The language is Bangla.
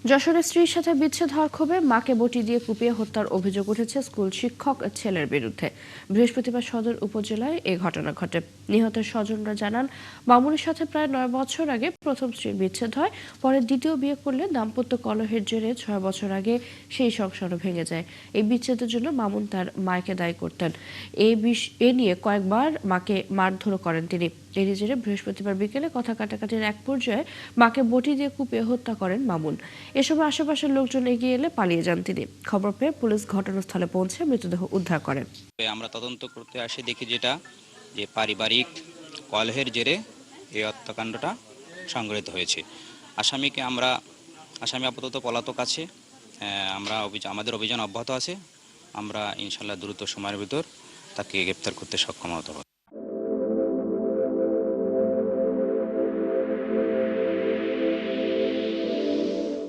যশোরে স্ত্রীর সাথে বিচ্ছেদ হওয়ার ক্ষোভে মাকে বটি দিয়ে কুপিয়ে হত্যার অভিযোগ উঠেছে স্কুল শিক্ষক ছেলের বিরুদ্ধে। বৃহস্পতিবার সদর উপজেলায় এ ঘটনা ঘটে। নিহতের স্বজনরা জানান, মামুনের সাথে প্রায় 9 বছর আগে প্রথম স্ত্রীর বিচ্ছেদ হয়। পরে দ্বিতীয় বিয়ে করলে দাম্পত্য কলহের জেরে 6 বছর আগে সেই সংসারও ভেঙে যায়। এই বিচ্ছেদের জন্য মামুন তার মাকে দায়ী করতেন। এ নিয়ে কয়েকবার মাকে মারধরও করেন তিনি। এরই জেরে বৃহস্পতিবার বিকেলে কথা কাটাকাটির এক পর্যায়ে মাকে বটি দিয়ে কুপিয়ে হত্যা করেন মামুন। এ সময় আশেপাশের লোকজন এগিয়ে এলে পালিয়ে যান তিনি। খবর পেয়ে পুলিশ ঘটনাস্থলে পৌঁছে মৃতদেহ উদ্ধার করে। আমরা তদন্ত করতে আসি, দেখি যে পারিবারিক কলহের জেরে এই হত্যাকাণ্ডটা সংঘটিত হয়েছে। আসামি আপাতত পলাতক আছে। আমাদের অভিযান অব্যাহত আছে। আমরা ইনশাল্লাহ দ্রুত সময়ের ভিতর তাকে গ্রেপ্তার করতে সক্ষম হতে পারব।